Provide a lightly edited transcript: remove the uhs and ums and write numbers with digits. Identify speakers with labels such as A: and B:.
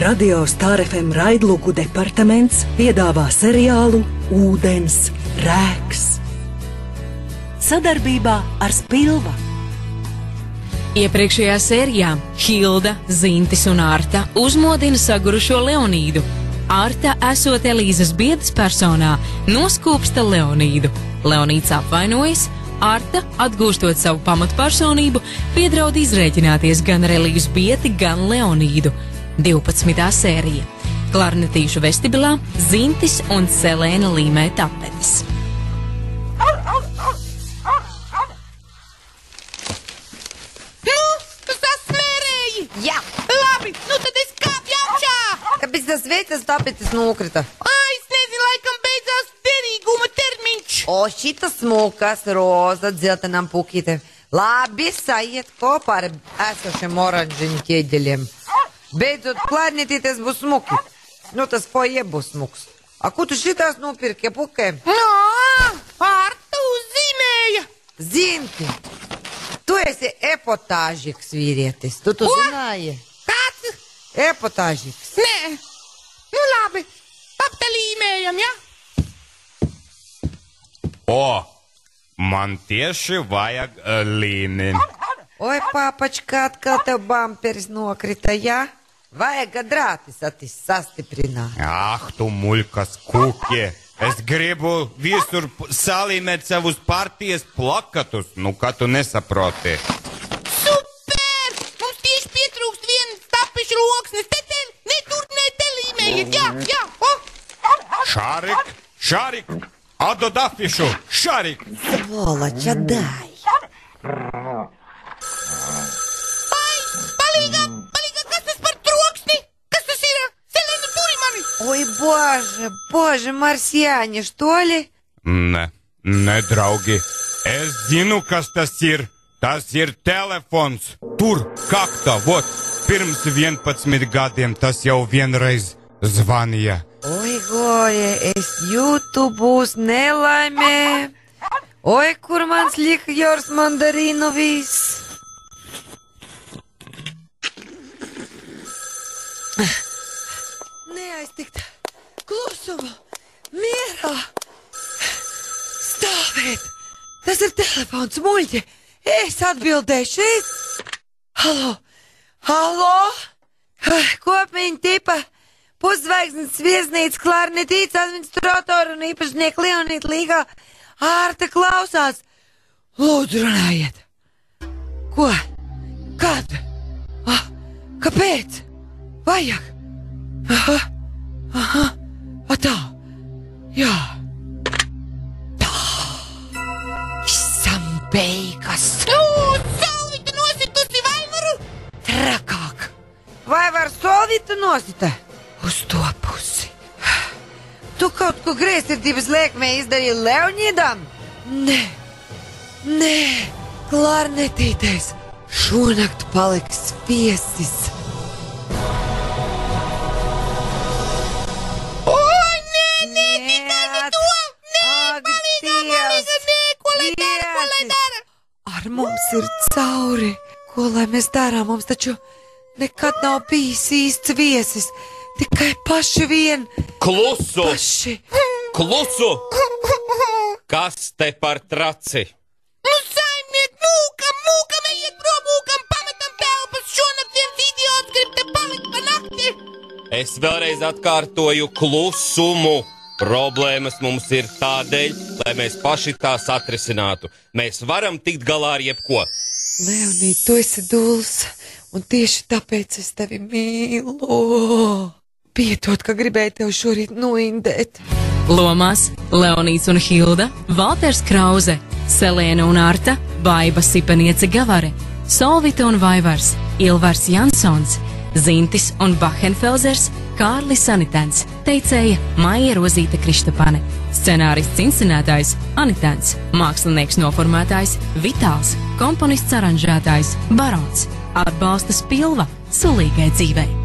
A: Radio Star FM raidluku departaments piedāvā seriālu Ūdens rēks. Sadarbībā ar Spilva.
B: Iepriekšējā sērijā Hilda, Zintis un Arta uzmodina sagurušo Leonīdu. Arta, esot Elīzes biedras personā, noskūpsta Leonīdu. Leonīds apvainojas, Arta, atgūstot savu pamatpersonību, piedraud izrēķināties gan ar Elīzes bieti, gan Leonīdu. 12. sērija. Klarnetīšu vestibilā Zintis un Selēna līmē tapetes.
C: Jā.
D: Labi, nu tad es kāpju augšā.
C: Kāpēc tas veids tapetes nokrita?
D: Es nezinu, laikam beidzās derīguma termiņš.
C: O, šitas smukas, roza, dzeltenam pukītēm. Labi, sajiet kopā ar esošiem oranžiņu ķieģeļiem. Beidzot, klarnetītes būs smuki. Nu, tas foje būs smuks. A, ko tu šitās nopirki, pukēm?
D: Arta uzzīmēja.
C: Zinti, tu esi epotāžiks vīrietis. Tu zināji?
D: Kāds?
C: Epotāžiks.
D: Nē. Nu labi, aptalīmējam, ja?
E: O, man tieši vajag līni.
C: Oi, papačka, atkal tev bamperis nokrita, jā? Vajag drātis sastiprināt.
E: Ah, tu muļkas kukie. Es gribu visur salīmēt savus partijas plakatus. Nu, kā tu nesaproti?
D: Super! Mums tieši pietrūkst viens tapešu loksnes. Ne tur, ne te līmējiet, jā.
E: Šarik, atdod afišu, Šarik!
C: Svolača, dai!
D: Palīgā, kas tas par troksni? Kas tas ir? Selēna, turi mani!
C: Ой, боже, марсиане, что ли?
E: Ne, draugi. Es zinu, kas tas ir. Tas ir telefons. Tur, kakta, vot. Pirms 11 gadiem tas jau vienreiz zvanīja.
C: Oi, goje, es jūtu būs nelaimē. Oi, kur mans likjors mandarīnu viss. Neaiztikt. Klusumu. Mierā. Stāvēt. Tas ir telefons, muļķi. Es atbildēšu. Halo? Kopmiņa tipa. Puszvaigznes viesnīca, klarnetīts, administratoru un īpašnieku Leonīta līgā. Ārta klausās. Lūdzu, runājiet. Ko? Kad? Kāpēc? Vajag? Aha. Tā. Jā. Tā. Visam beigas.
D: Solvita nositusi Vaivaru?
C: Trakāk. Vaivaru Solvita nosita? Uz to pusi. Tu kaut ko greizsirdības liekmē izdarīji Leonīdam? Nē. Klarnetītēs. Šonakt paliks viesis. Ar mums ir cauri. Ko lai mēs darām? Mums taču nekad nav bijis īsts viesis. Tikai paši vien.
F: Klusu!
C: Paši.
F: Klusu! Kas te par traci?
D: Nu, saimniek, mūkam, ejiet prom, mūkam, pametam telpas. Šonakt viens idiots grib te palikt pa nakti.
F: Es vēlreiz atkārtoju klusumu. Problēmas mums ir tādēļ, lai mēs paši tās atrisinātu. Mēs varam tikt galā ar jebko.
C: Leonīd, tu esi dūls, un tieši tāpēc es tevi mīlu. Piedod, ka gribēju tev šorīt noindēt.
B: Lomās Leonīds un Hilda, Valters Krauze, Selēna un Arta, Baiba Sipeniece Gavare, Solvita un Vaivars, Ilvars Jansons, Zintis un Bahenfelzers, Kārlis Anitens, teicēja Maija Rozīta Krištapane, scenārists inscenētājs Anitens, mākslinieks noformētājs Vitāls, komponists aranžētājs Barons, atbalsta Spilva sulīgai dzīvei.